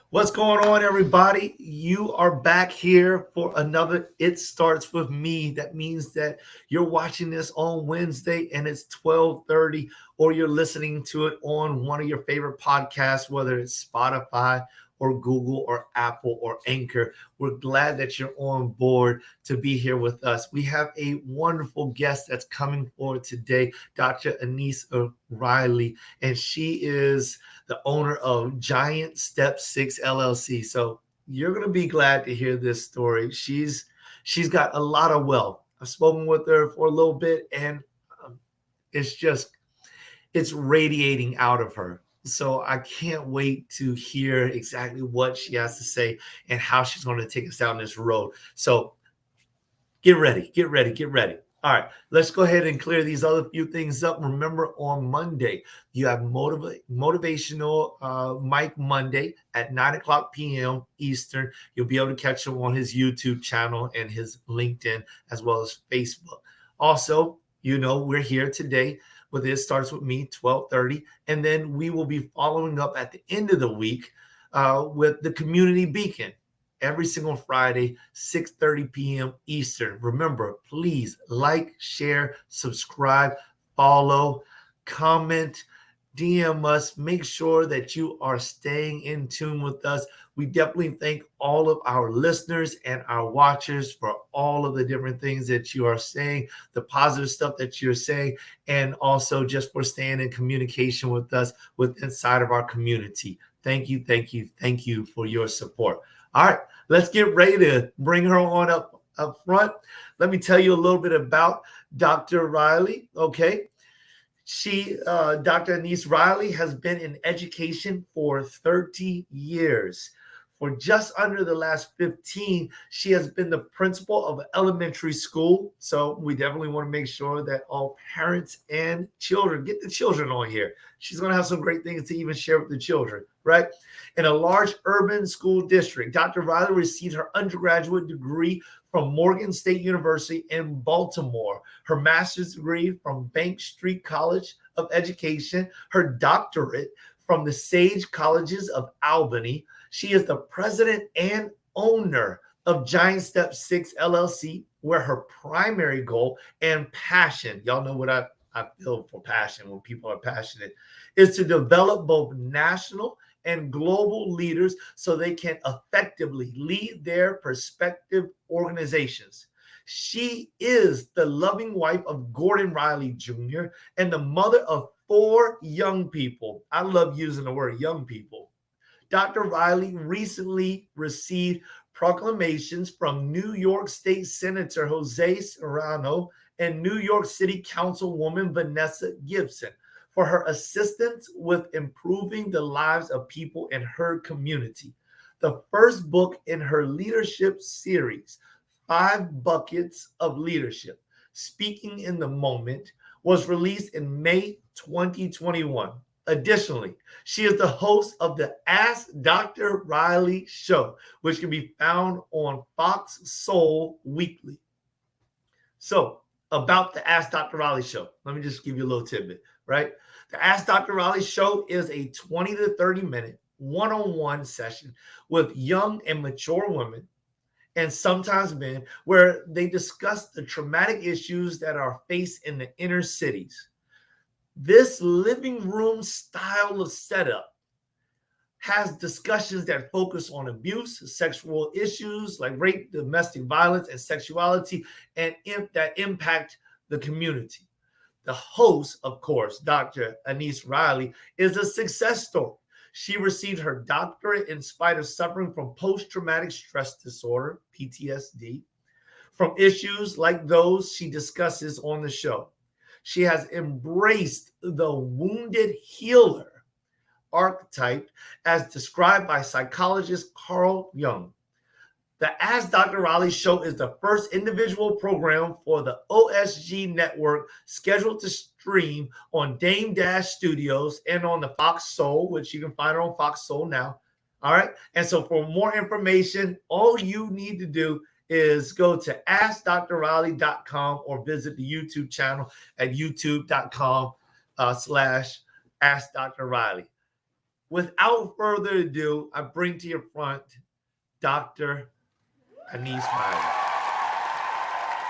What's going on, everybody? You are back here for another It Starts With Me. That means that you're watching this on Wednesday and it's 12:30, or you're listening to it on one of your favorite podcasts, whether it's Spotify or Google or Apple or Anchor. We're glad that you're on board to be here with us. We have a wonderful guest that's coming forward today, Dr. Anissa Reilly, and she is the owner of Giant Step 6 LLC. So you're going to be glad to hear this story. She's got a lot of wealth. I've spoken with her for a little bit, and it's radiating out of her. So I can't wait to hear exactly what she has to say and how she's going to take us down this road. So get ready. All right, let's go ahead and clear these other few things up. Remember, on Monday, you have motivational Mike Monday at 9 o'clock p.m. Eastern. You'll be able to catch him on his YouTube channel and his LinkedIn, as well as Facebook. Also, we're here today with It Starts With Me, 12:30. And then we will be following up at the end of the week with the Community Beacon. Every single Friday, 6:30 p.m. Eastern. Remember, please like, share, subscribe, follow, comment, DM us. Make sure that you are staying in tune with us. We definitely thank all of our listeners and our watchers for all of the different things that you are saying, the positive stuff that you're saying, and also just for staying in communication with us inside of our community. Thank you for your support. All right, let's get ready to bring her on up front. Let me tell you a little bit about Dr. Reilly, okay? Dr. Anissa Reilly has been in education for 30 years. For just under the last 15, she has been the principal of an elementary school. So we definitely want to make sure that all parents and children get the children on here. She's going to have some great things to even share with the children, right? In a large urban school district, Dr. Reilly received her undergraduate degree from Morgan State University in Baltimore, her master's degree from Bank Street College of Education, her doctorate from the Sage Colleges of Albany. She is the president and owner of Giant Step 6 LLC, where her primary goal and passion, y'all know what I feel for passion when people are passionate, is to develop both national and global leaders so they can effectively lead their prospective organizations. She is the loving wife of Gordon Riley Jr. and the mother of 4 young people. I love using the word young people. Dr. Reilly recently received proclamations from New York State Senator Jose Serrano and New York City Councilwoman Vanessa Gibson for her assistance with improving the lives of people in her community. The first book in her leadership series, 5 Buckets of Leadership, Speaking in the Moment, was released in May 2021. Additionally, she is the host of the Ask Dr. Raleigh Show, which can be found on Fox Soul Weekly. So, about the Ask Dr. Raleigh Show, let me just give you a little tidbit, right? The Ask Dr. Raleigh Show is a 20 to 30 minute one-on-one session with young and mature women, and sometimes men, where they discuss the traumatic issues that are faced in the inner cities. This living room style of setup has discussions that focus on abuse, sexual issues like rape, domestic violence, and sexuality, and that impact the community. The host, of course, Dr. Anissa Reilly, is a success story. She received her doctorate in spite of suffering from post-traumatic stress disorder, PTSD, from issues like those she discusses on the show. She has embraced the wounded healer archetype as described by psychologist Carl Jung. The Ask Dr. Raleigh Show is the first individual program for the OSG network scheduled to stream on Dame Dash Studios and on the Fox Soul, which you can find on Fox Soul now. All right. And so for more information, all you need to do is go to askdrreilly.com or visit the YouTube channel at youtube.com/askdrreilly. Without further ado, I bring to your front Dr. Anissa Reilly.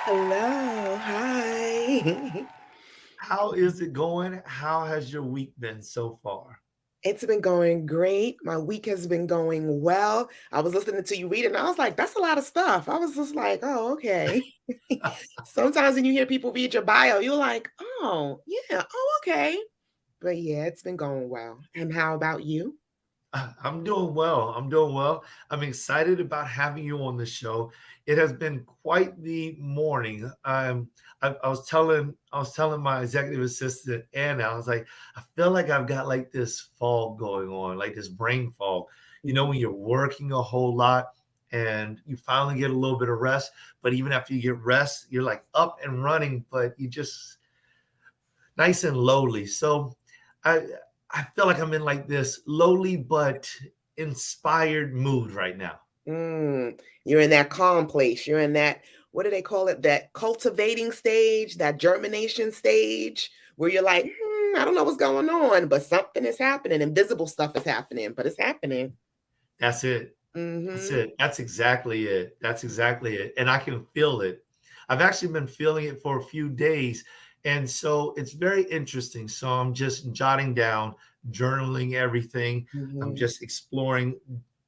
Hello. Hi. How is it going? How has your week been so far? It's been going great. My week has been going well. I was listening to you read it and I was like, that's a lot of stuff. I was just like, oh, okay. Sometimes when you hear people read your bio, you're like, oh, yeah, oh, okay. But yeah, it's been going well. And how about you? I'm doing well. I'm doing well. I'm excited about having you on the show. It has been quite the morning. I was telling my executive assistant Anna, I was like, I feel like I've got like this fog going on, like this brain fog. You know, when you're working a whole lot and you finally get a little bit of rest, but even after you get rest, you're like up and running, but you just nice and lowly. So I feel like I'm in like this lowly but inspired mood right now. You're in that calm place. You're in that, what do they call it? That cultivating stage, that germination stage where you're like, I don't know what's going on, but something is happening. Invisible stuff is happening, but it's happening. That's it. That's it. That's exactly it. That's exactly it. And I can feel it. I've actually been feeling it for a few days. And so it's very interesting. So I'm just jotting down, journaling everything. I'm just exploring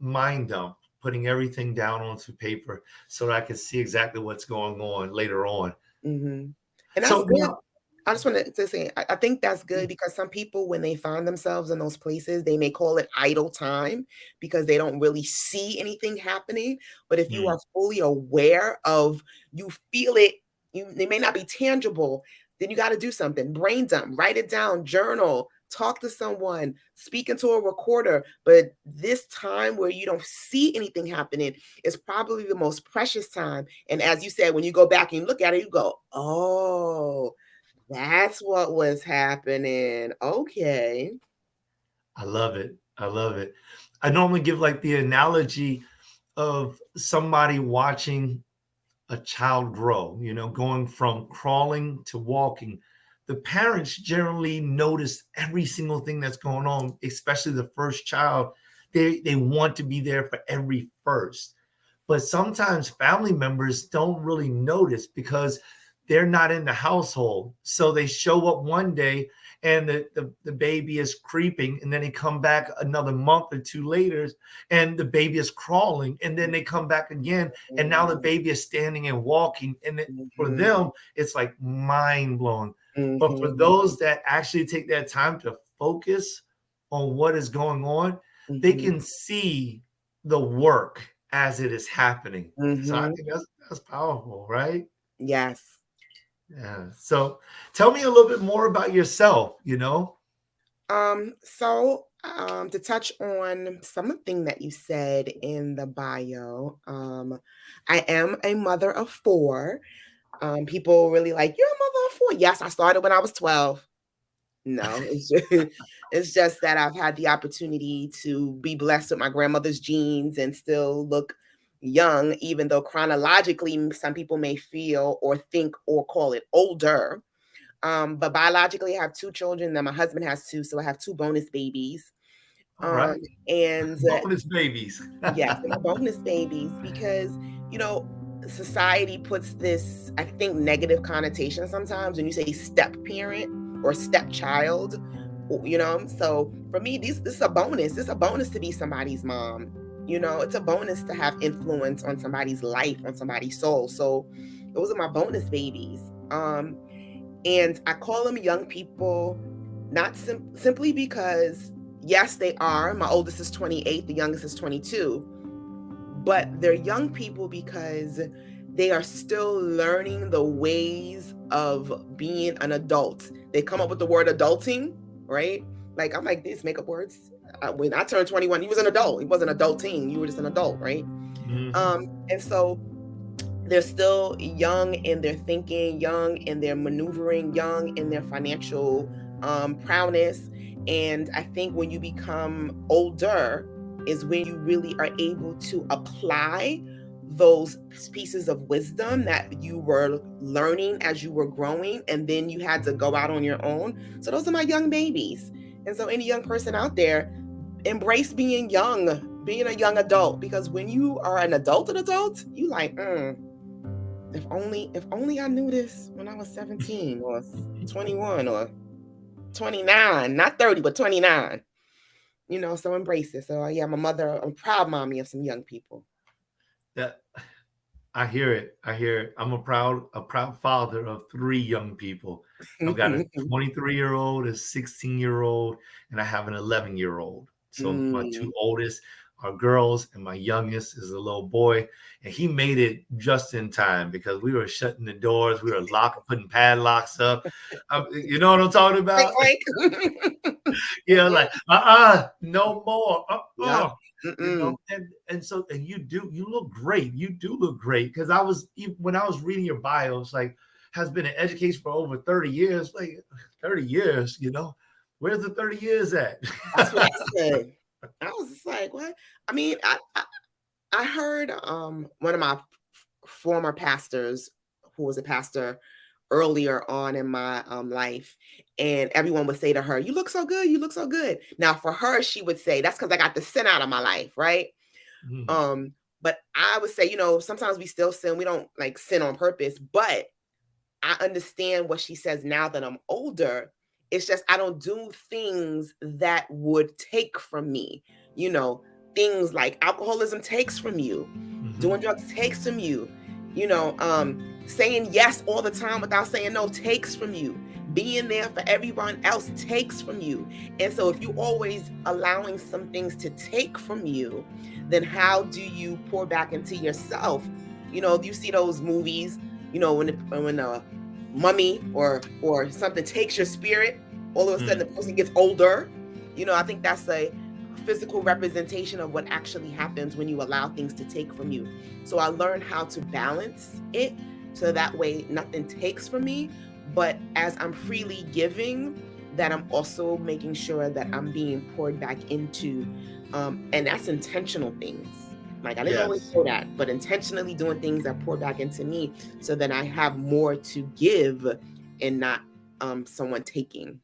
mind dump, putting everything down onto paper so that I can see exactly what's going on later on. And that's So good. now, I just wanted to say, I think that's good because some people, when they find themselves in those places, they may call it idle time because they don't really see anything happening. But if you are fully aware of, you feel it, they may not be tangible, then you got to do something. Brain dump, write it down, journal, talk to someone, speak into a recorder. But this time where you don't see anything happening is probably the most precious time. And as you said, when you go back and you look at it, you go, oh, that's what was happening. Okay. I love it. I love it. I normally give like the analogy of somebody watching a child grow, you know, going from crawling to walking. The parents generally notice every single thing that's going on, especially the first child. They want to be there for every first. But sometimes family members don't really notice because they're not in the household. So they show up one day and the baby is creeping, and then they come back another month or two later and the baby is crawling, and then they come back again and now the baby is standing and walking, and for them it's like mind blowing. But for those that actually take that time to focus on what is going on, they can see the work as it is happening. So I think that's powerful, right? Yes. Yeah. So tell me a little bit more about yourself, you know? To touch on something that you said in the bio, I am a mother of 4. People really like, you're a mother of 4. Yes, I started when I was 12. No, it's just that I've had the opportunity to be blessed with my grandmother's genes and still look young, even though chronologically some people may feel or think or call it older. But biologically, I have 2 children. Then my husband has 2, so I have 2 bonus babies. All right. And Bonus babies. yes, they're bonus babies because, society puts this, I think, negative connotation sometimes when you say step parent or stepchild, So for me, this is a bonus. It's a bonus to be somebody's mom. It's a bonus to have influence on somebody's life, on somebody's soul. So those are my bonus babies. And I call them young people, not simply because, yes, they are. My oldest is 28, the youngest is 22. But they're young people because they are still learning the ways of being an adult. They come up with the word adulting, right? Like, I'm like, these makeup words. when I turned 21, he was an adult. He wasn't an adult teen. You were just an adult, right? And so they're still young in their thinking, young in their maneuvering, young in their financial prowess. And I think when you become older is when you really are able to apply those pieces of wisdom that you were learning as you were growing, and then you had to go out on your own. So those are my young babies. And so any young person out there, embrace being young, being a young adult, because when you are an adult, you like, if only I knew this when I was 17 or 21 or 29, not 30, but 29. So embrace it. So yeah, I'm a proud mommy of some young people. Yeah, I hear it. I'm a proud father of 3 young people. I've got a 23-year-old, a 16-year-old, and I have an 11-year-old. So my 2 oldest are girls, and my youngest is a little boy. And he made it just in time because we were shutting the doors, we were putting padlocks up. You know what I'm talking about? Like no more. Yep. And you look great. You do look great. Because when I was reading your bio, it's like has been in education for over 30 years. Like 30 years, where's the 30 years at? That's what I said. I was just like, what? I mean, I heard one of my former pastors, who was a pastor earlier on in my life, and everyone would say to her, "You look so good. You look so good." Now, for her, she would say, "That's because I got the sin out of my life, right?" But I would say, sometimes we still sin. We don't like sin on purpose, but I understand what she says now that I'm older. It's just I don't do things that would take from me. Things like alcoholism takes from you. Doing drugs takes from you. Saying yes all the time without saying no takes from you. Being there for everyone else takes from you. And so if you're always allowing some things to take from you, then how do you pour back into yourself? You see those movies, when a mummy or something takes your spirit, all of a sudden the person gets older. I think that's a physical representation of what actually happens when you allow things to take from you. So I learned how to balance it so that way nothing takes from me, but as I'm freely giving, that I'm also making sure that I'm being poured back into, and that's intentional things. Like I didn't always know that, but intentionally doing things that pour back into me so that I have more to give and not someone taking.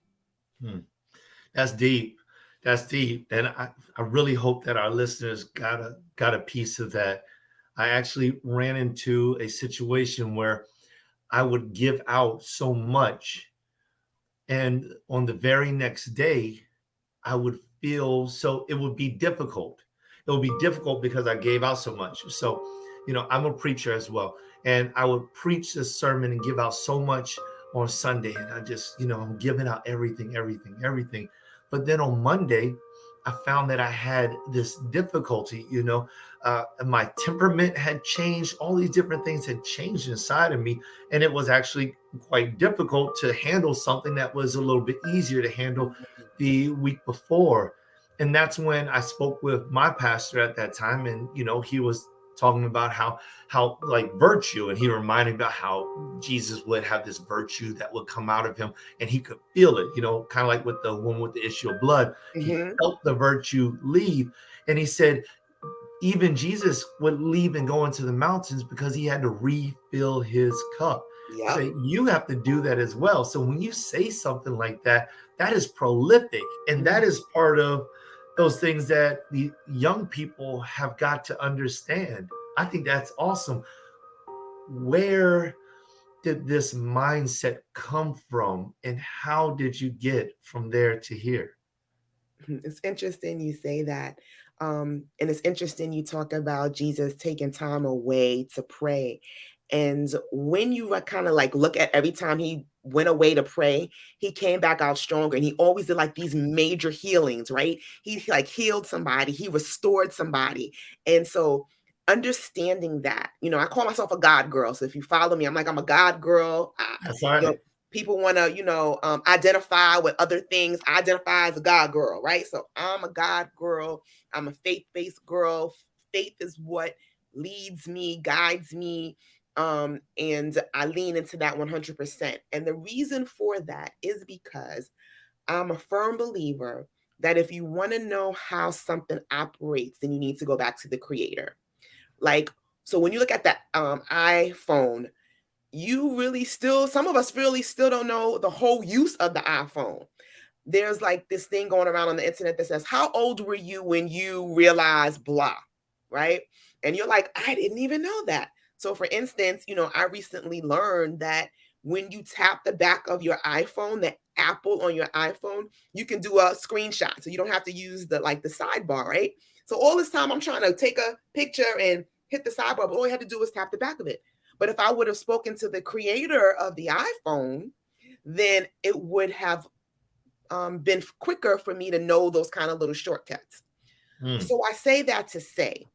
That's deep. That's deep. And I really hope that our listeners got a piece of that. I actually ran into a situation where I would give out so much, and on the very next day, I would feel so it would be difficult. It would be difficult because I gave out so much. So, I'm a preacher as well. And I would preach this sermon and give out so much on Sunday. And I just, I'm giving out everything. But then on Monday, I found that I had this difficulty, and my temperament had changed. All these different things had changed inside of me. And it was actually quite difficult to handle something that was a little bit easier to handle the week before. And that's when I spoke with my pastor at that time. And, he was talking about how like virtue, and he reminded me about how Jesus would have this virtue that would come out of him, and he could feel it, kind of like with the woman with the issue of blood. He felt the virtue leave, and he said even Jesus would leave and go into the mountains because he had to refill his cup. So you have to do that as well. So when you say something like that, that is prolific, and that is part of those things that the young people have got to understand. I think that's awesome. Where did this mindset come from, and how did you get from there to here? It's interesting you say that. And it's interesting you talk about Jesus taking time away to pray. And when you kind of like look at every time he went away to pray, he came back out stronger. And he always did like these major healings, right? He like healed somebody, he restored somebody. And so understanding that, I call myself a God girl. So if you follow me, I'm a God girl. That's all right. people want to, identify with other things. I identify as a God girl, right? So I'm a God girl. I'm a faith-based girl. Faith is what leads me, guides me. And I lean into that 100%. And the reason for that is because I'm a firm believer that if you want to know how something operates, then you need to go back to the creator. Like, so when you look at that iPhone, some of us really still don't know the whole use of the iPhone. There's like this thing going around on the internet that says, how old were you when you realized blah, right? And you're like, I didn't even know that. So for instance, I recently learned that when you tap the back of your iPhone, the Apple on your iPhone, you can do a screenshot. So you don't have to use the sidebar, right? So all this time I'm trying to take a picture and hit the sidebar, but all I had to do was tap the back of it. But if I would have spoken to the creator of the iPhone, then it would have been quicker for me to know those kind of little shortcuts. So I say that to say,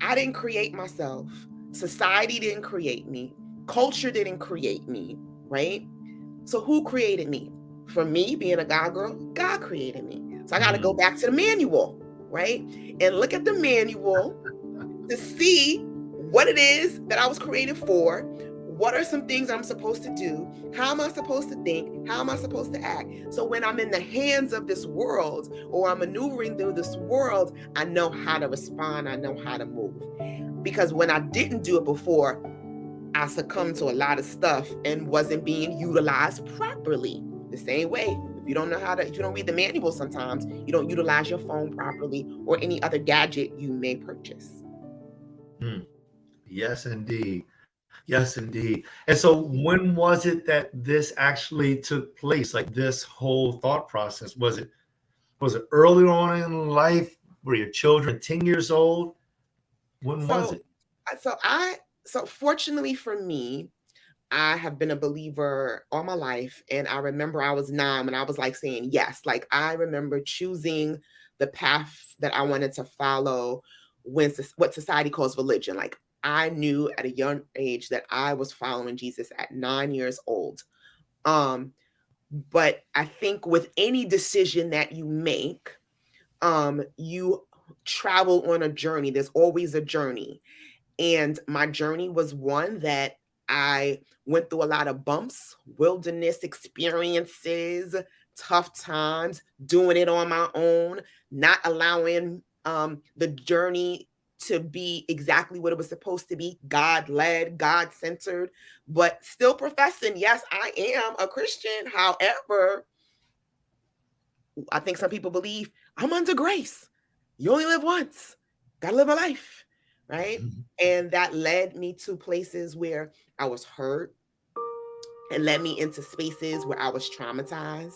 I didn't create myself. Society didn't create me. Culture didn't create me, right? So who created me? For me, being a God girl, God created me. So I got to go back to the manual, right? And look at the manual to see what it is that I was created for. What are some things I'm supposed to do? How am I supposed to think? How am I supposed to act? So when I'm in the hands of this world, or I'm maneuvering through this world, I know how to respond. I know how to move. Because when I didn't do it before, I succumbed to a lot of stuff and wasn't being utilized properly. The same way, if you don't read the manual sometimes, you don't utilize your phone properly or any other gadget you may purchase. Yes, indeed. Yes, indeed. And so when was it that this actually took place? Like this whole thought process? Was it early on in life? Were your children 10 years old? When was it? So fortunately for me, I have been a believer all my life. And I remember I was 9 when I was like saying yes. Like I remember choosing the path that I wanted to follow what society calls religion. Like I knew at a young age that I was following Jesus at 9 years old. But I think with any decision that you make, you travel on a journey. There's always a journey. And my journey was one that I went through a lot of bumps, wilderness experiences, tough times, doing it on my own, not allowing the journey to be exactly what it was supposed to be, God-led, God-centered, but still professing, yes, I am a Christian. However, I think some people believe I'm under grace. You only live once. Gotta live a life, right? And that led me to places where I was hurt. It led me into spaces where I was traumatized.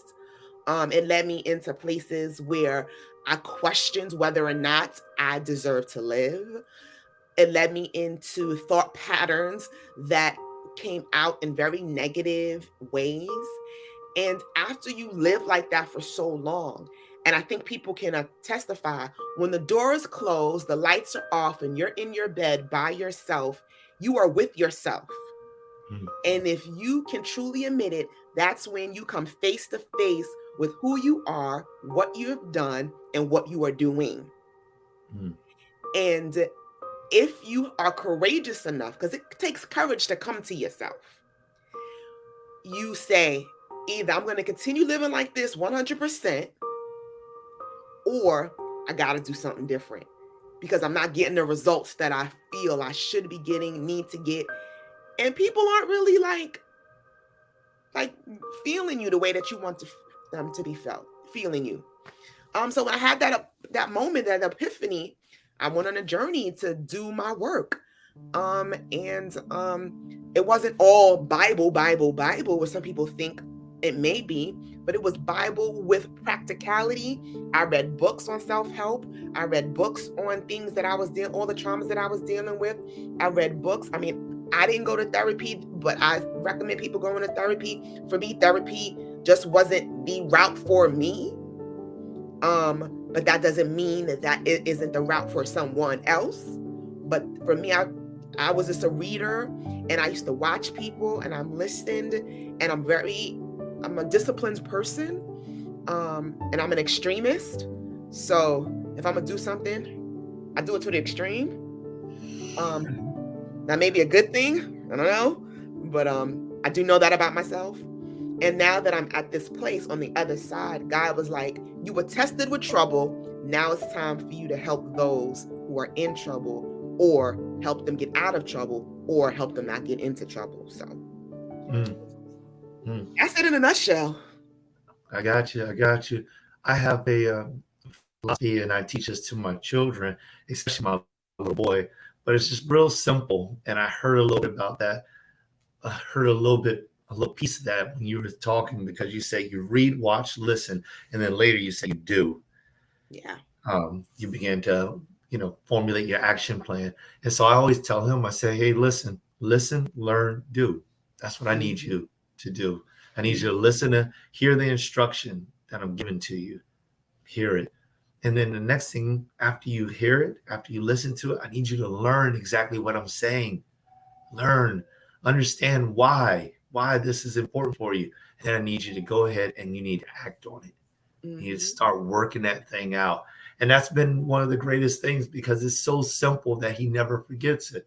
It led me into places where I questioned whether or not I deserve to live. It led me into thought patterns that came out in very negative ways. And after you live like that for so long, and I think people can testify, when the door is closed, the lights are off, and you're in your bed by yourself, you are with yourself. And if you can truly admit it, that's when you come face to face with who you are, what you have done, and what you are doing. And if you are courageous enough, because it takes courage to come to yourself, you say, either I'm going to continue living like this 100%, or I got to do something different because I'm not getting the results that I feel I should be getting, need to get. And people aren't really like feeling you the way that you want them to be felt, feeling you. So when I had that moment, that epiphany, I went on a journey to do my work. And it wasn't all Bible, what some people think it may be, but it was Bible with practicality. I read books on self-help. I read books on things that I was dealing, all the traumas that I was dealing with. I read books. I mean, I didn't go to therapy, but I recommend people going to therapy. For me, therapy just wasn't the route for me. But that doesn't mean that it isn't the route for someone else. But for me, I was just a reader, and I used to watch people, and I'm listened, and I'm very a disciplined person, and I'm an extremist. So if I'm gonna do something, I do it to the extreme. That may be a good thing. I don't know, but I do know that about myself. And now that I'm at this place on the other side, God was like, you were tested with trouble. Now it's time for you to help those who are in trouble, or help them get out of trouble, or help them not get into trouble. So that's it in a nutshell. I got you. I got you. I have a philosophy, and I teach this to my children, especially my little boy. But it's just real simple. And I heard a little bit about that. I heard a little piece of that when you were talking, because you say you read, watch, listen, and then later you say you do. Yeah. You begin to, formulate your action plan. And so I always tell him, I say, hey, listen, learn, do. That's what I need you to do. I need you to listen, to hear the instruction that I'm giving to you. Hear it. And then the next thing, after you hear it, after you listen to it, I need you to learn exactly what I'm saying. Learn, understand why this is important for you. And then I need you to go ahead and you need to act on it. You need to start working that thing out. And that's been one of the greatest things, because it's so simple that he never forgets it,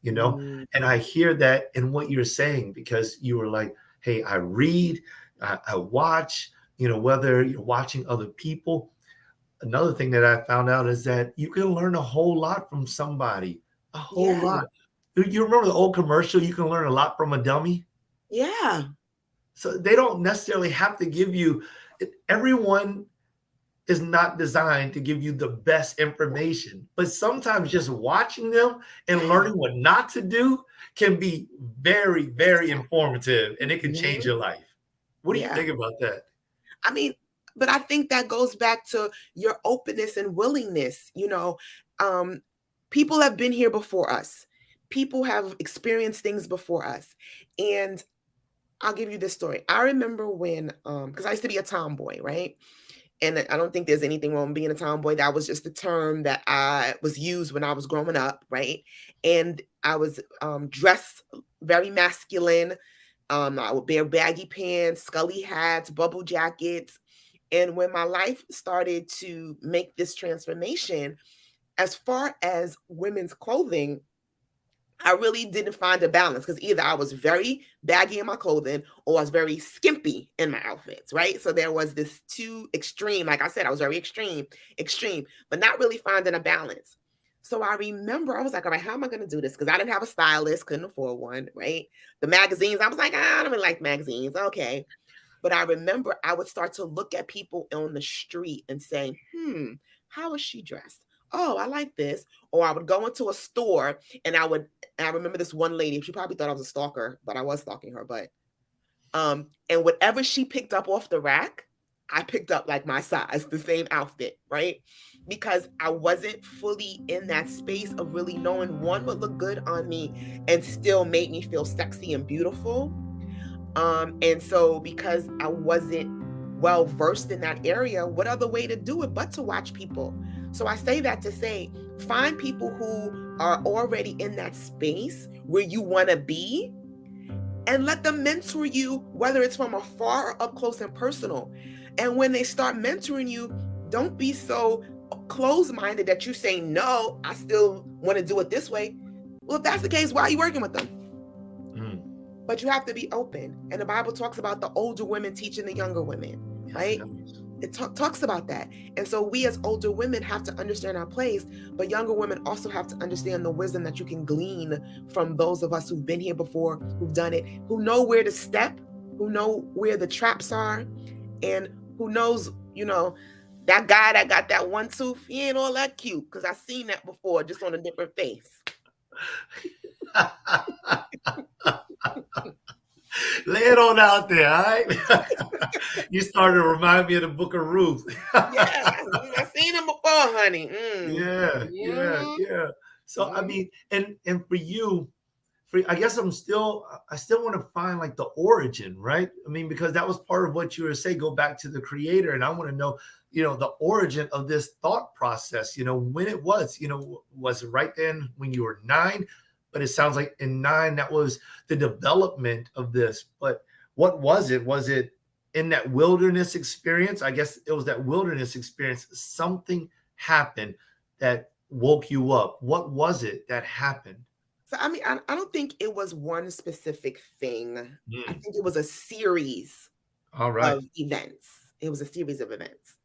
And I hear that in what you're saying, because you were like, hey, I read, I watch, whether you're watching other people. Another thing that I found out is that you can learn a whole lot from somebody, a whole lot. You remember the old commercial, you can learn a lot from a dummy? Yeah. So they don't necessarily have to give you, everyone is not designed to give you the best information, but sometimes just watching them and learning what not to do can be very, very informative, and it can change your life. What do you think about that? I mean, but I think that goes back to your openness and willingness. People have been here before us. People have experienced things before us. And I'll give you this story. I remember when, because I used to be a tomboy, right? And I don't think there's anything wrong with being a tomboy. That was just the term that I was used when I was growing up, right? And I was dressed very masculine. I would wear baggy pants, scully hats, bubble jackets. And when my life started to make this transformation, as far as women's clothing, I really didn't find a balance, because either I was very baggy in my clothing or I was very skimpy in my outfits, right? So there was this two extreme. Like I said, I was very extreme, but not really finding a balance. So I remember I was like, all right, how am I going to do this? Because I didn't have a stylist, couldn't afford one, right? The magazines, I was like, I don't really like magazines. Okay. But I remember I would start to look at people on the street and say, how is she dressed? Oh, I like this. Or I would go into a store and I remember this one lady, she probably thought I was a stalker, but I was stalking her. But and whatever she picked up off the rack, I picked up like my size, the same outfit, right? Because I wasn't fully in that space of really knowing one would look good on me and still made me feel sexy and beautiful. And so because I wasn't well versed in that area, what other way to do it but to watch people? So I say that to say, find people who are already in that space where you want to be, and let them mentor you, whether it's from afar or up close and personal. And when they start mentoring you, don't be so closed-minded that you say, no, I still want to do it this way. Well, if that's the case, why are you working with them? But you have to be open. And the Bible talks about the older women teaching the younger women, right? It talks about that. And so we as older women have to understand our place, but younger women also have to understand the wisdom that you can glean from those of us who've been here before, who've done it, who know where to step, who know where the traps are, and who knows, that guy that got that one tooth, he ain't all that cute, because I've seen that before, just on a different face. Lay it on out there, all right? You started to remind me of the Book of Ruth. I've seen him before, honey. Yeah. So I mean, and for you, I guess I still want to find like the origin, right? I mean, because that was part of what you were saying. Go back to the creator, and I want to know, the origin of this thought process. When it was, was it right then when you were 9? But it sounds like in 9, that was the development of this. But what was it? Was it in that wilderness experience, I guess it was that wilderness experience, something happened that woke you up. What was it that happened? So, I mean, I don't think it was one specific thing. I Mm. think it was a series All right. of events. It was a series of events.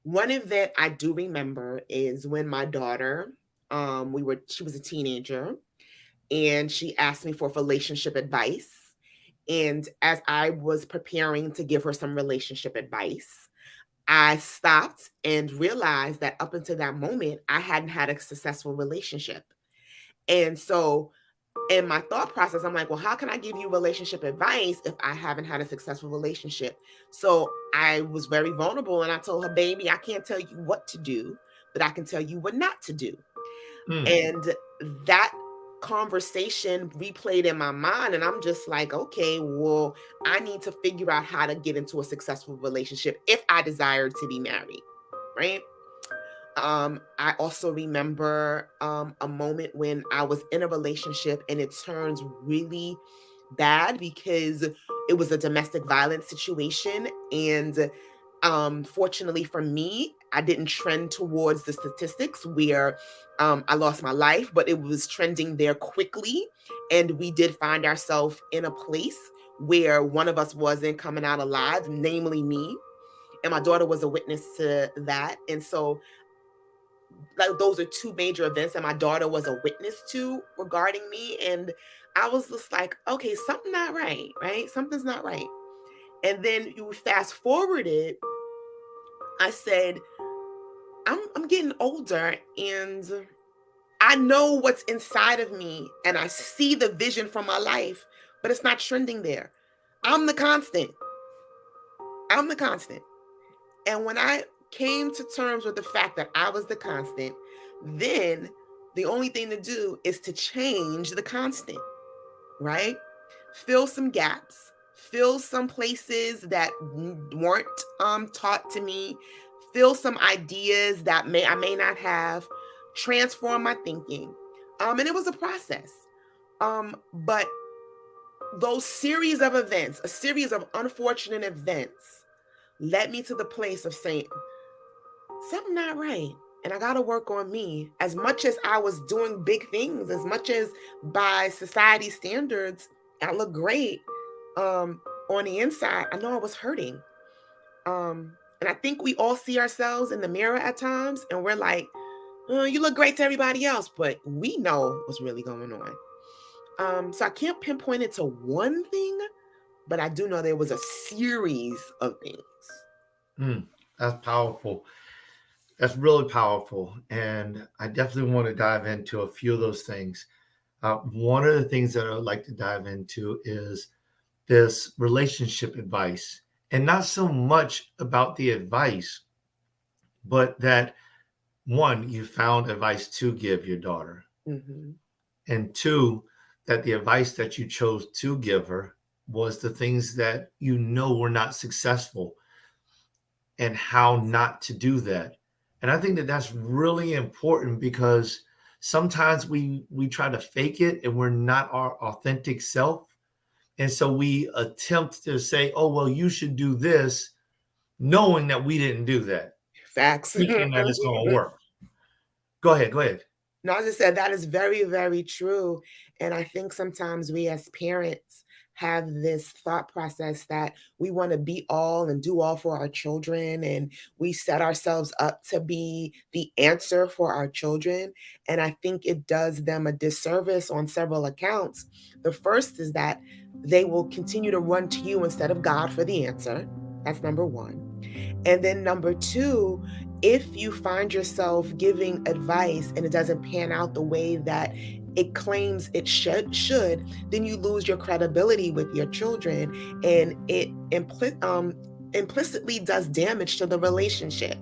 One event I do remember is when my daughter, she was a teenager, and she asked me for relationship advice. And as I was preparing to give her some relationship advice, I stopped and realized that up until that moment, I hadn't had a successful relationship. And so in my thought process, I'm like, well, how can I give you relationship advice if I haven't had a successful relationship? So I was very vulnerable and I told her, baby, I can't tell you what to do, but I can tell you what not to do. Mm. And that conversation replayed in my mind. And I'm just like, okay, well, I need to figure out how to get into a successful relationship if I desire to be married. Right. I also remember a moment when I was in a relationship and it turns really bad because it was a domestic violence situation. And fortunately for me, I didn't trend towards the statistics where I lost my life, but it was trending there quickly. And we did find ourselves in a place where one of us wasn't coming out alive, namely me. And my daughter was a witness to that. And so like those are two major events that my daughter was a witness to regarding me. And I was just like, okay, something not right, right? Something's not right. And then you fast forward it, I said, I'm getting older and I know what's inside of me and I see the vision for my life, but it's not trending there. I'm the constant. I'm the constant. And when I came to terms with the fact that I was the constant, then the only thing to do is to change the constant, right? Fill some gaps, fill some places that weren't taught to me, fill some ideas that I may not have, transform my thinking. And it was a process. But those series of events, a series of unfortunate events, led me to the place of saying, something not right. And I got to work on me. As much as I was doing big things, as much as by society standards, I look great. On the inside, I know I was hurting. And I think we all see ourselves in the mirror at times and we're like, oh, you look great to everybody else, but we know what's really going on. So I can't pinpoint it to one thing, but I do know there was a series of things. Mm. That's powerful. That's really powerful. And I definitely want to dive into a few of those things. One of the things that I'd like to dive into is this relationship advice, and not so much about the advice, but that one, you found advice to give your daughter, Mm-hmm. and two, that the advice that you chose to give her was the things that you know were not successful and how not to do that. And I think that that's really important because sometimes we try to fake it and we're not our authentic self. And so we attempt to say, oh, well, you should do this, knowing that we didn't do that, Facts. thinking that it's going to work. Go ahead. Go ahead. No, I just said that is very, very true. And I think sometimes we as parents have this thought process that we want to be all and do all for our children. And we set ourselves up to be the answer for our children. And I think it does them a disservice on several accounts. The first is that they will continue to run to you instead of God for the answer. That's number one. And then number two, if you find yourself giving advice and it doesn't pan out the way that it claims it should, then you lose your credibility with your children, and it implicitly does damage to the relationship,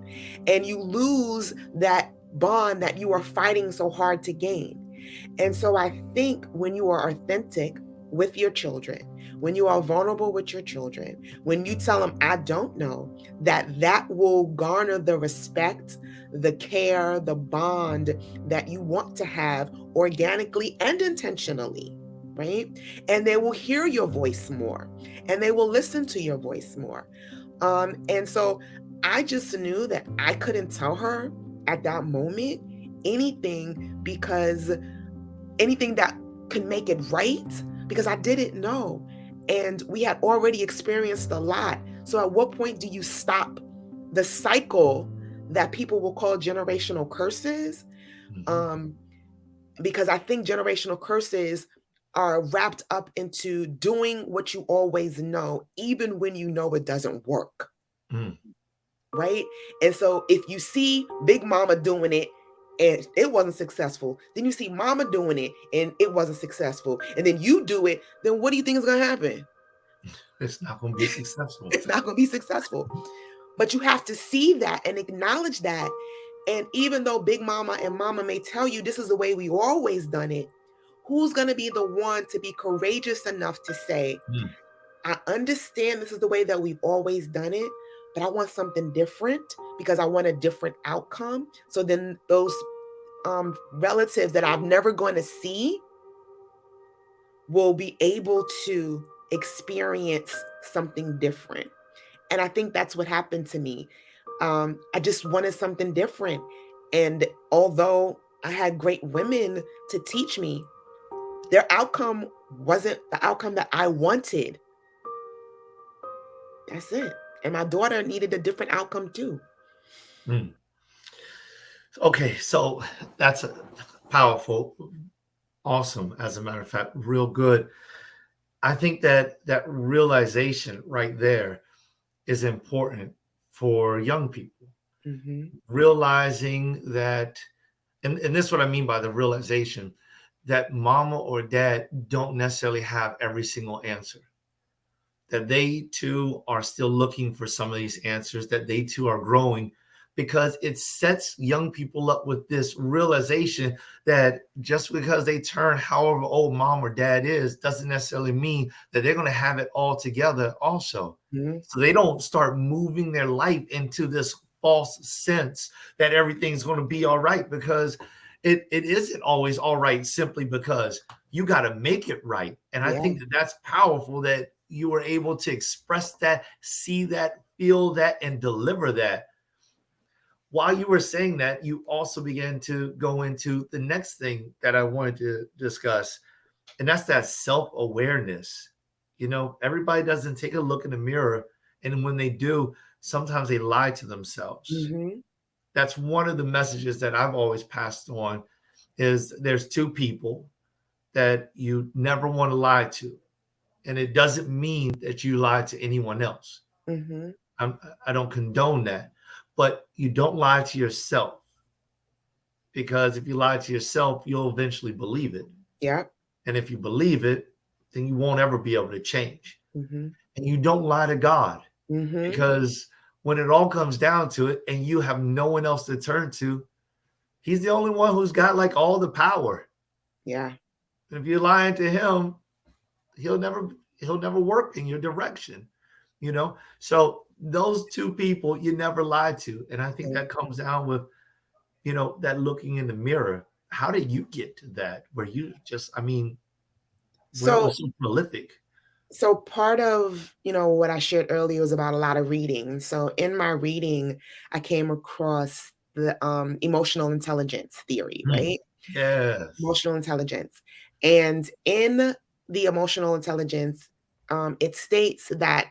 and you lose that bond that you are fighting so hard to gain. And so I think when you are authentic with your children, when you are vulnerable with your children, when you tell them, I don't know, that will garner the respect, the care, the bond that you want to have organically and intentionally, right? And they will hear your voice more, and they will listen to your voice more. And so I just knew that I couldn't tell her at that moment anything, because anything that could make it right, because I didn't know. And we had already experienced a lot. So at what point do you stop the cycle that people will call generational curses? Um, because I think generational curses are wrapped up into doing what you always know, even when you know it doesn't work. Mm. Right? And so if you see Big Mama doing it and it wasn't successful, then you see Mama doing it and it wasn't successful, and then you do it, then what do you think is going to happen? It's not going to be successful. It's not going to be successful. But you have to see that and acknowledge that. And even though Big Mama and Mama may tell you this is the way we always done it, who's going to be the one to be courageous enough to say, Mm. I understand this is the way that we've always done it, but I want something different because I want a different outcome. So then those relatives that I'm never going to see will be able to experience something different. And I think that's what happened to me. I just wanted something different. And although I had great women to teach me, their outcome wasn't the outcome that I wanted. That's it. And my daughter needed a different outcome too. Mm. Okay, so that's powerful, awesome. As a matter of fact, real good. I think that that realization right there is important for young people. Mm-hmm. Realizing that, and this is what I mean by the realization, that mama or dad don't necessarily have every single answer, that they too are still looking for some of these answers, that they too are growing, because it sets young people up with this realization that just because they turn however old mom or dad is doesn't necessarily mean that they're going to have it all together also. Mm-hmm. So they don't start moving their life into this false sense that everything's going to be all right, because it isn't always all right simply because you got to make it right. And I Yeah. think that that's powerful, that you were able to express that, see that, feel that, and deliver that. While you were saying that, you also began to go into the next thing that I wanted to discuss, and that's that self-awareness. You know, everybody doesn't take a look in the mirror, and when they do, sometimes they lie to themselves. Mm-hmm. That's one of the messages that I've always passed on, is there's two people that you never want to lie to. And it doesn't mean that you lie to anyone else. Mm-hmm. I don't condone that. But you don't lie to yourself, because if you lie to yourself, you'll eventually believe it. Yeah. And if you believe it, then you won't ever be able to change. Mm-hmm. And you don't lie to God, Mm-hmm. because when it all comes down to it and you have no one else to turn to, he's the only one who's got like all the power. Yeah. And if you're lying to him, he'll never work in your direction, you know? So those two people you never lie to. And I think that comes down with, you know, that looking in the mirror. How did you get to that where you just, I mean, where it was so prolific? So part of, what I shared earlier was about a lot of reading. So in my reading, I came across the emotional intelligence theory, right? Yes. Emotional intelligence. And in the emotional intelligence, it states that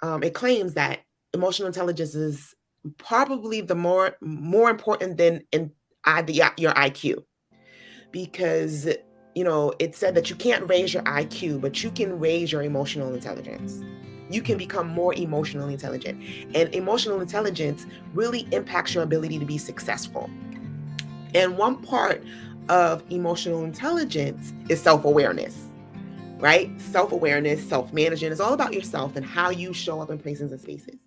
it claims that emotional intelligence is probably the more important than your IQ, because it said that you can't raise your IQ, but you can raise your emotional intelligence. You can become more emotionally intelligent, and emotional intelligence really impacts your ability to be successful. And one part of emotional intelligence is self-awareness, right? Self-awareness, self-management is all about yourself and how you show up in places and spaces.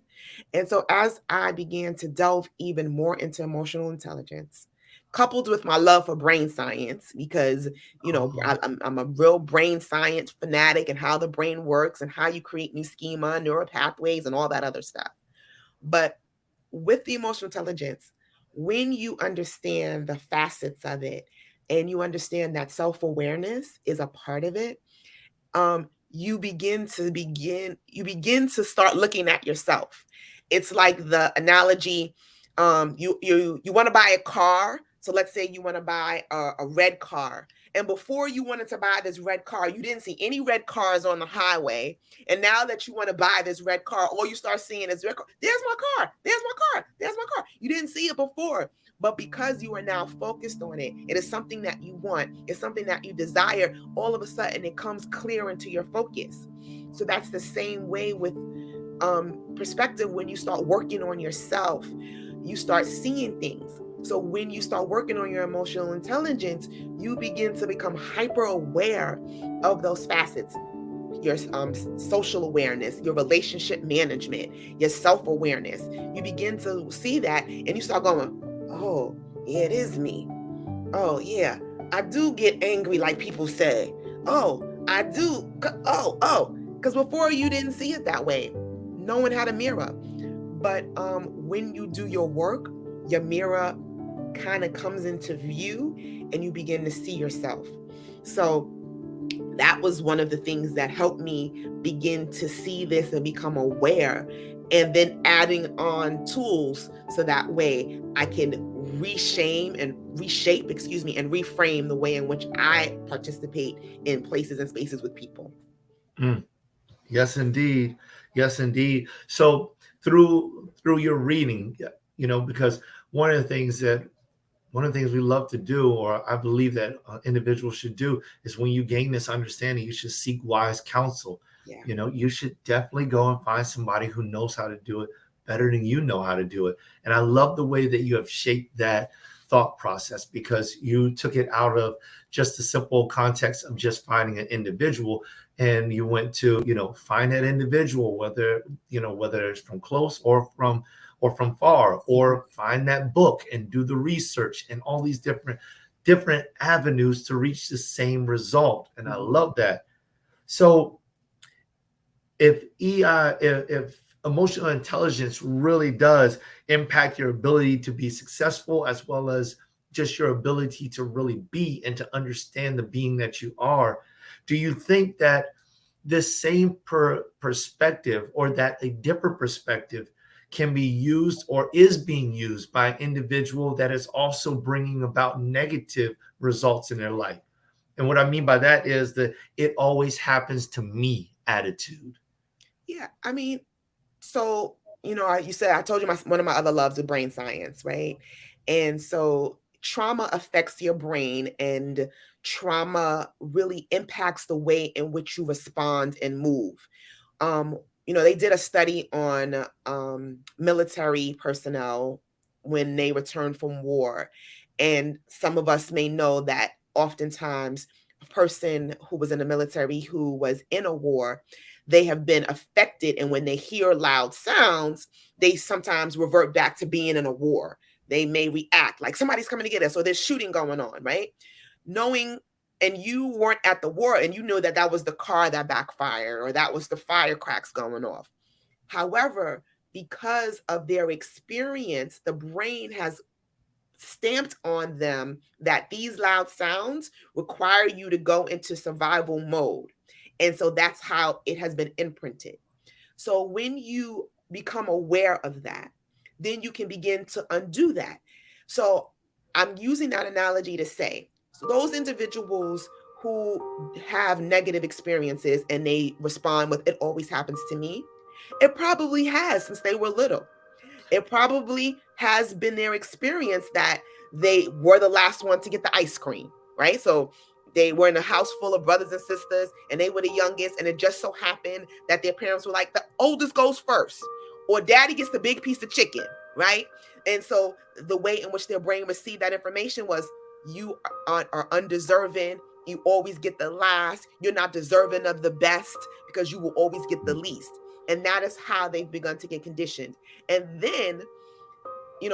And so as I began to delve even more into emotional intelligence, coupled with my love for brain science, because, I'm a real brain science fanatic, and how the brain works and how you create new schema, neural pathways, and all that other stuff. But with the emotional intelligence, when you understand the facets of it and you understand that self-awareness is a part of it, you begin to start looking at yourself. It's like the analogy, you want to buy a car. So let's say you want to buy a red car. And before you wanted to buy this red car, you didn't see any red cars on the highway. And now that you want to buy this red car, all you start seeing is red car. There's my car. There's my car. There's my car. You didn't see it before. But because you are now focused on it, it is something that you want, it's something that you desire, all of a sudden it comes clear into your focus. So that's the same way with perspective. When you start working on yourself, you start seeing things. So when you start working on your emotional intelligence, you begin to become hyper aware of those facets. Your social awareness, your relationship management, your self-awareness. You begin to see that and you start going, oh, yeah, it is me. Oh, yeah, I do get angry like people say. Oh, I do. Because before you didn't see it that way. No one had a mirror. But when you do your work, your mirror kind of comes into view and you begin to see yourself. So that was one of the things that helped me begin to see this and become aware, and then adding on tools so that way I can reshape and reframe the way in which I participate in places and spaces with people. Yes, indeed. Yes, indeed. So through your reading, because one of the things we love to do, or I believe that individuals should do, is when you gain this understanding, you should seek wise counsel. Yeah. You should definitely go and find somebody who knows how to do it better than you know how to do it. And I love the way that you have shaped that thought process, because you took it out of just the simple context of just finding an individual, and you went to, find that individual, whether it's from close or from far, or find that book and do the research and all these different avenues to reach the same result. And I love that. So if emotional intelligence really does impact your ability to be successful, as well as just your ability to really be and to understand the being that you are, do you think that this same perspective, or that a different perspective, can be used or is being used by an individual that is also bringing about negative results in their life? And what I mean by that is that it always happens to me attitude. Yeah, I mean, so, you said, I told you one of my other loves is brain science, right? And so trauma affects your brain, and trauma really impacts the way in which you respond and move. They did a study on military personnel when they returned from war. And some of us may know that oftentimes a person who was in the military who was in a war, they have been affected. And when they hear loud sounds, they sometimes revert back to being in a war. They may react like somebody's coming to get us, or there's shooting going on, right? And you weren't at the war, and you knew that that was the car that backfired, or that was the firecracks going off. However, because of their experience, the brain has stamped on them that these loud sounds require you to go into survival mode. And so that's how it has been imprinted. So when you become aware of that, then you can begin to undo that. So I'm using that analogy to say, so those individuals who have negative experiences and they respond with, it always happens to me, it probably has since they were little. It probably has been their experience that they were the last one to get the ice cream, right? So they were in a house full of brothers and sisters, and they were the youngest, and it just so happened that their parents were like, the oldest goes first, or daddy gets the big piece of chicken, right? And so the way in which their brain received that information was, you are undeserving. You always get the last. You're not deserving of the best because you will always get the least. And that is how they've begun to get conditioned. And then,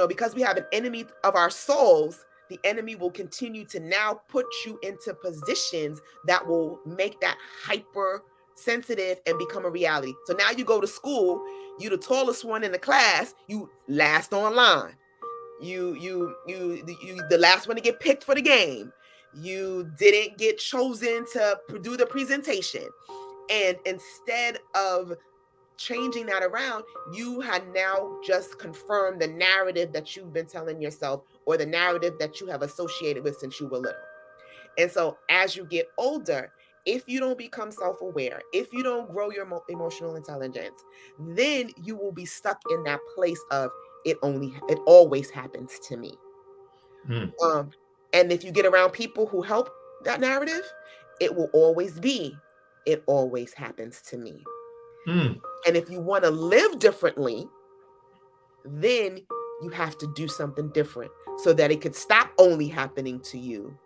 because we have an enemy of our souls, the enemy will continue to now put you into positions that will make that hyper sensitive and become a reality. So now you go to school, you the tallest one in the class, you last online. You the last one to get picked for the game. You didn't get chosen to do the presentation. And instead of changing that around, you had now just confirmed the narrative that you've been telling yourself, or the narrative that you have associated with since you were little. And so as you get older, if you don't become self-aware, if you don't grow your emotional intelligence, then you will be stuck in that place of it always happens to me. And if you get around people who help that narrative, it will always be, it always happens to me. And if you want to live differently, then you have to do something different so that it could stop only happening to you.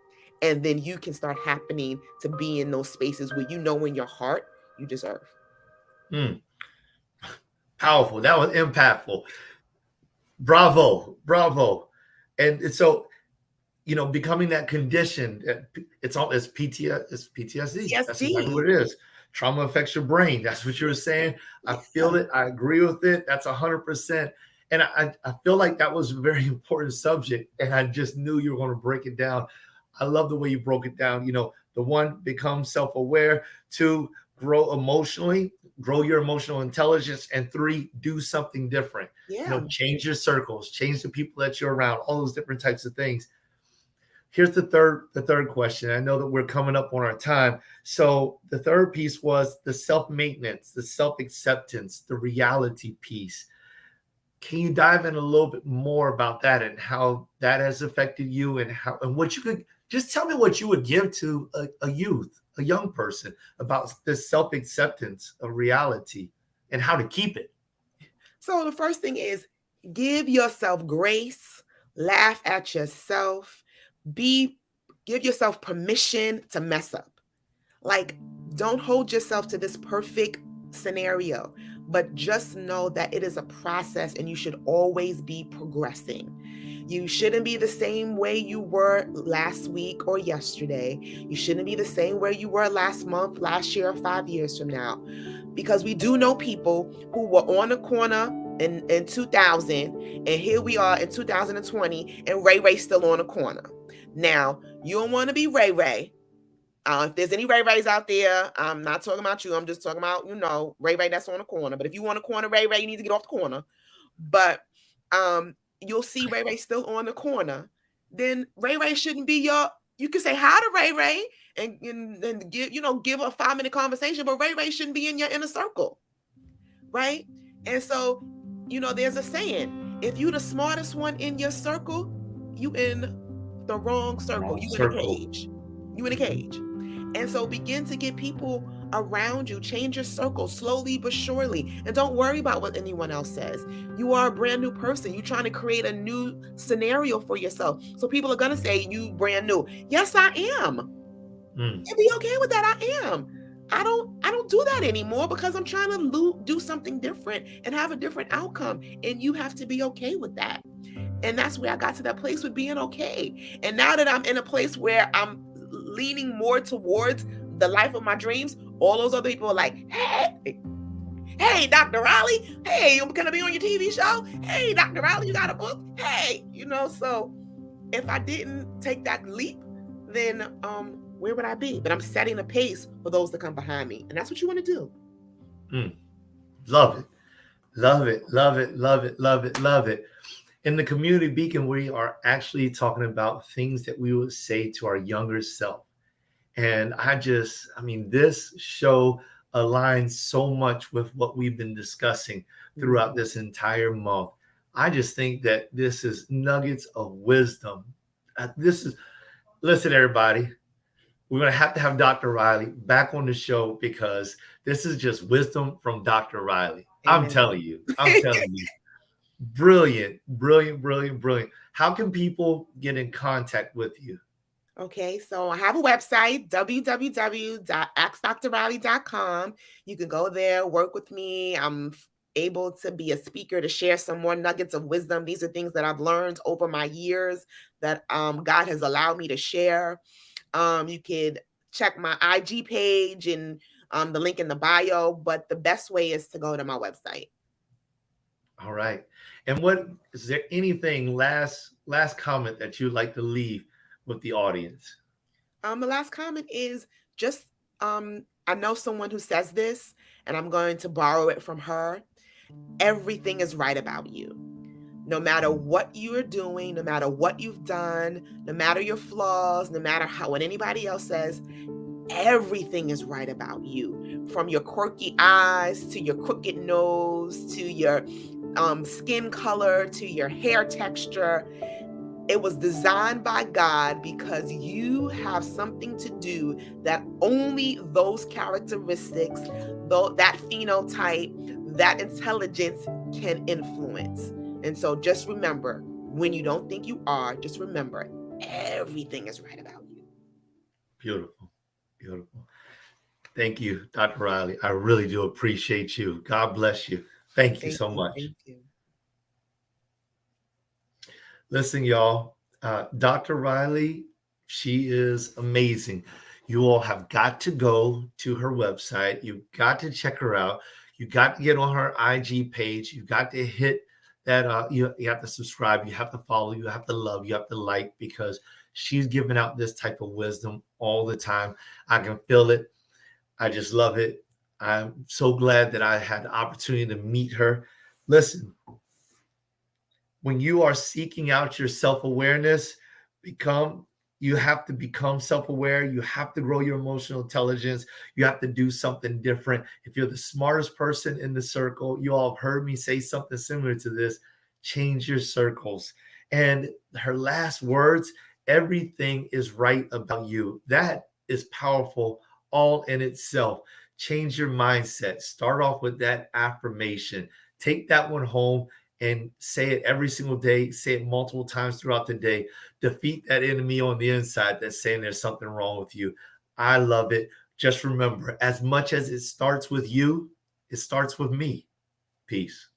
And then you can start happening to be in those spaces where you know in your heart you deserve. Powerful. That was impactful. Bravo. Bravo. And so, becoming that condition, it's PTSD. It's PTSD. That's exactly what it is. Trauma affects your brain. That's what you were saying. I feel it. I agree with it. That's 100%. And I feel like that was a very important subject. And I just knew you were going to break it down. I love the way you broke it down. The one, become self-aware. 2, grow emotionally, grow your emotional intelligence. And 3, do something different. Change your circles, change the people that you're around, all those different types of things. Here's the third question. I know that we're coming up on our time. So the third piece was the self-maintenance, the self-acceptance, the reality piece. Can you dive in a little bit more about that and how that has affected you, and what you could just tell me what you would give to a young person about this self-acceptance of reality and how to keep it? So the first thing is, give yourself grace, laugh at yourself, give yourself permission to mess up. Like, don't hold yourself to this perfect scenario, but just know that it is a process and you should always be progressing. You shouldn't be the same way you were last week or yesterday. You shouldn't be the same way you were last month, last year, or 5 years from now. Because we do know people who were on the corner in 2000, and here we are in 2020, and Ray Ray's still on the corner. Now, you don't want to be Ray Ray. If there's any Ray Rays out there, I'm not talking about you. I'm just talking about, Ray Ray that's on the corner. But if you want a corner Ray Ray, you need to get off the corner. But you'll see Ray Ray still on the corner. Then Ray Ray shouldn't be you can say hi to Ray Ray and give a 5-minute conversation, but Ray Ray shouldn't be in your inner circle. Right? And so, there's a saying, if you the smartest one in your circle, you in the wrong circle. In a cage. You in a cage. And so begin to get people around you. Change your circle slowly but surely. And don't worry about what anyone else says. You are a brand new person. You're trying to create a new scenario for yourself. So people are going to say you brand new. Yes, I am. And be okay with that. I am. I don't do that anymore because I'm trying to do something different and have a different outcome. And you have to be okay with that. And that's where I got to that place with being okay. And now that I'm in a place where I'm leaning more towards the life of my dreams, all those other people are like, hey, Dr. Raleigh, hey, you're going to be on your TV show? Hey, Dr. Raleigh, you got a book? Hey, so if I didn't take that leap, then where would I be? But I'm setting a pace for those to come behind me. And that's what you want to do. Love it. Love it. Love it. Love it. Love it. Love it. In the Community Beacon, we are actually talking about things that we would say to our younger self. And this show aligns so much with what we've been discussing throughout this entire month. I just think that this is nuggets of wisdom. Listen, everybody, we're going to have Dr. Reilly back on the show because this is just wisdom from Dr. Reilly. Amen. I'm telling you. Brilliant, brilliant, brilliant, brilliant. How can people get in contact with you? Okay, so I have a website, www.askdr.reilly.com. You can go there, work with me. I'm able to be a speaker to share some more nuggets of wisdom. These are things that I've learned over my years that God has allowed me to share. You could check my IG page and the link in the bio, but the best way is to go to my website. All right. And what is there anything last comment that you'd like to leave with the audience? The last comment is just I know someone who says this, and I'm going to borrow it from her. Everything is right about you. No matter what you are doing, no matter what you've done, no matter your flaws, no matter what anybody else says, everything is right about you. From your quirky eyes to your crooked nose to your skin color to your hair texture. It was designed by God because you have something to do that only those characteristics, though that phenotype, that intelligence can influence. And so just remember, when you don't think you are, just remember everything is right about you. Beautiful. Beautiful. Thank you, Dr. Reilly. I really do appreciate you. God bless you. Thank you so much. Thank you. Listen, y'all, Dr. Reilly, she is amazing. You all have got to go to her website. You've got to check her out. You got to get on her IG page. You got to hit that. You have to subscribe. You have to follow. You have to love. You have to like, because she's giving out this type of wisdom all the time. I can feel it. I just love it. I'm so glad that I had the opportunity to meet her. Listen, when you are seeking out your self-awareness, you have to become self-aware. You have to grow your emotional intelligence. You have to do something different. If you're the smartest person in the circle, you all have heard me say something similar to this: change your circles. And her last words, everything is right about you. That is powerful all in itself. Change your mindset. Start off with that affirmation. Take that one home and say it every single day. Say it multiple times throughout the day. Defeat that enemy on the inside that's saying there's something wrong with you. I love it. Just remember, as much as it starts with you, it starts with me. Peace.